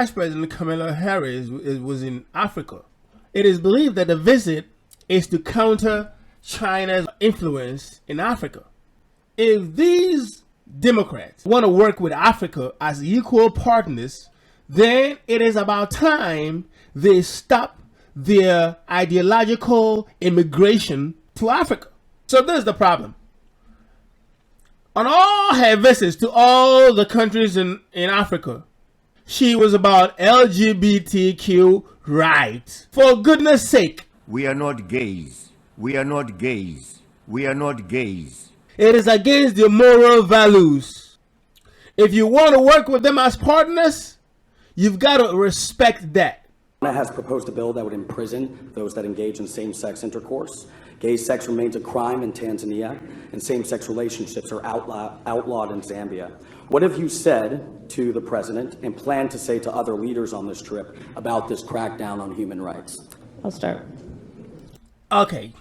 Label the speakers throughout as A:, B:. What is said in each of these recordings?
A: Vice President Kamala Harris was in Africa. It is believed that the visit is to counter China's influence in Africa. If these Democrats want to work with Africa as equal partners, then it is about time they stop their ideological immigration to Africa. So this is the problem. On all her visits to all the countries in Africa, she was about LGBTQ rights. For goodness sake.
B: We are not gays. We are not gays. We are not gays.
A: It is against their moral values. If you want to work with them as partners, you've got to respect that.
C: China has proposed a bill that would imprison those that engage in same-sex intercourse. Gay sex remains a crime in Tanzania, and same-sex relationships are outlawed in Zambia. What have you said to the president and plan to say to other leaders on this trip about this crackdown on human rights?
D: I'll start.
A: Okay.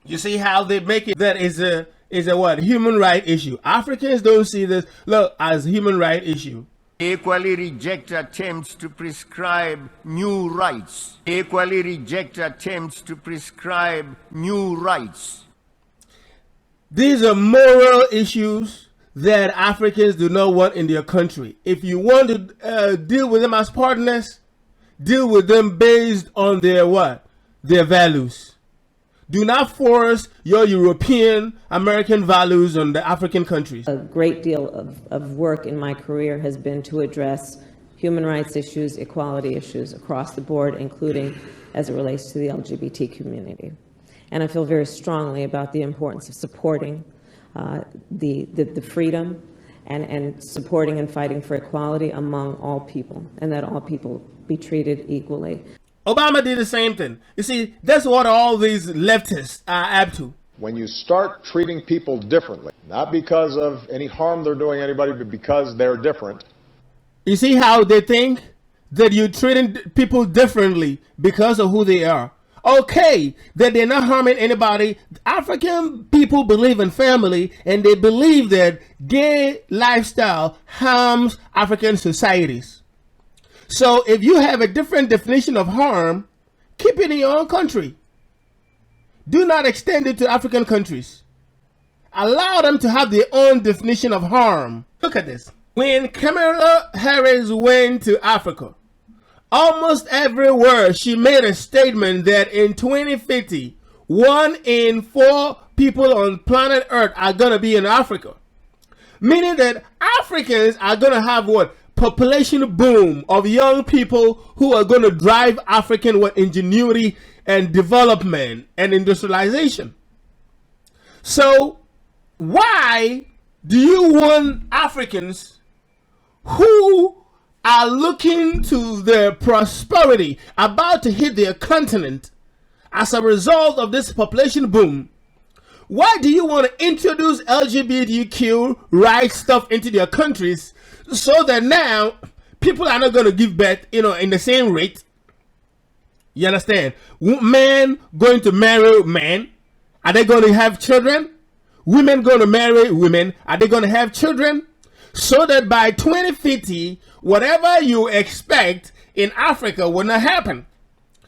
A: You see how they make it that is a what? Human right issue. Africans don't see this, look, as a human right issue.
B: Equally reject attempts to prescribe new rights. Equally reject attempts to prescribe new rights.
A: These are moral issues that Africans do not want in their country. If you want to deal with them as partners, deal with them based on their what? Their values. Do not force your European American values on the African countries.
D: A great deal of work in my career has been to address human rights issues, equality issues across the board, including as it relates to the LGBT community. And I feel very strongly about the importance of supporting the freedom and supporting and fighting for equality among all people, and that all people be treated equally.
A: Obama did the same thing. You see, that's what all these leftists are up to.
E: When you start treating people differently, not because of any harm they're doing anybody, but because they're different.
A: You see how they think that you're treating people differently because of who they are. Okay, that they're not harming anybody. African people believe in family, and they believe that gay lifestyle harms African societies. So if you have a different definition of harm, keep it in your own country. Do not extend it to African countries. Allow them to have their own definition of harm. Look at this. When Kamala Harris went to Africa, almost everywhere she made a statement that in 2050, 1 in 4 people on planet Earth are going to be in Africa. Meaning that Africans are going to have what? Population boom of young people who are going to drive African with ingenuity and development and industrialization. So why do you want Africans who are looking to their prosperity about to hit their continent as a result of this population boom? Why do you want to introduce LGBTQ rights stuff into their countries so that now people are not going to give birth, in the same rate? You understand? Men going to marry men. Are they going to have children? Women going to marry women. Are they going to have children? So that by 2050, whatever you expect in Africa will not happen.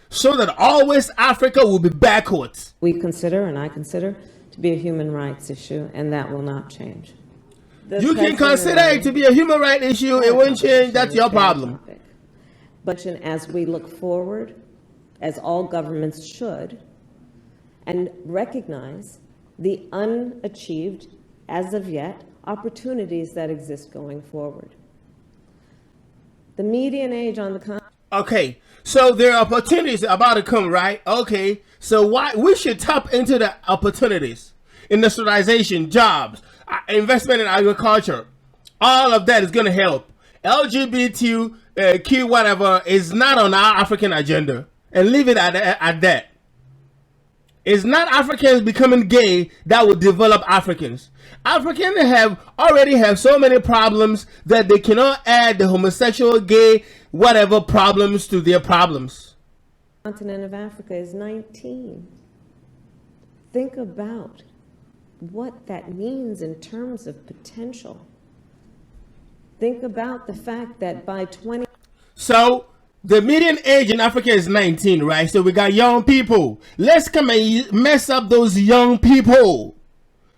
A: So that always Africa will be backwards.
D: We consider, and I consider, to be a human rights issue, and that will not change.
A: You can consider it to be a human rights issue. It won't change. That's your problem.
D: But as we look forward, as all governments should, and recognize the unachieved, as of yet, opportunities that exist going forward. The median age on the continent.
A: Okay, so there are opportunities about to come, right? Okay, so why we should tap into the opportunities. Industrialization, jobs, investment in agriculture, all of that is going to help. LGBTQ whatever is not on our African agenda, and leave it at that. It's not Africans becoming gay that will develop Africans. Africans already have so many problems that they cannot add the homosexual, gay, whatever problems to their problems.
D: The continent of Africa is 19. Think about what that means in terms of potential. Think about the fact that by
A: So the median age in Africa is 19, right? So we got young people. Let's come and mess up those young people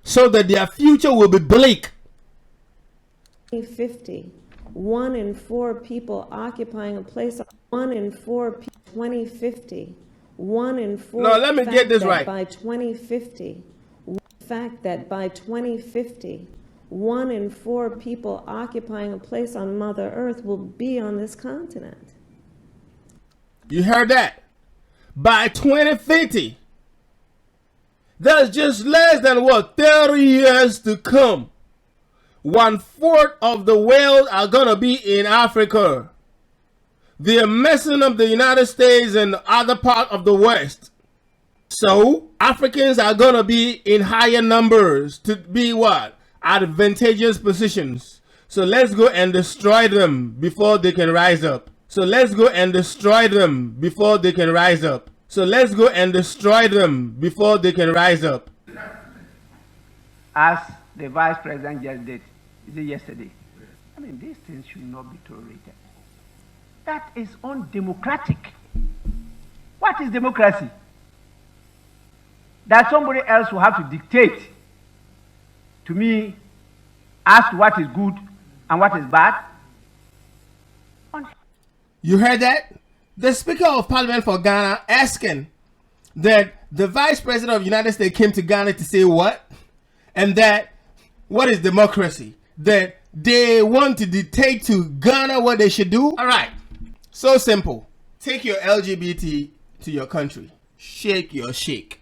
A: so that their future will be bleak.
D: 2050, 1 in 4 people occupying a place. 1 in 4 people. 2050, 1 in 4.
A: No, let me get this right.
D: By 2050, fact that by 2050, 1 in 4 people occupying a place on Mother Earth will be on this continent.
A: You heard that? By 2050, there's just less than 30 years to come. 1/4 of the world are gonna be in Africa. They're messing up the United States and other part of the West. So Africans are gonna be in higher numbers to be what? Advantageous positions. So let's go and destroy them before they can rise up. So let's go and destroy them before they can rise up. So let's go and destroy them before they can rise up.
F: As the Vice President just did, is it yesterday? I mean, these things should not be tolerated. That is undemocratic. What is democracy? That somebody else will have to dictate to me as to what is good and what is bad?
A: You heard that? The Speaker of Parliament for Ghana asking that the Vice President of the United States came to Ghana to say what? And that what is democracy? That they want to dictate to Ghana what they should do? All right. So simple. Take your LGBT to your country. Shake your shake.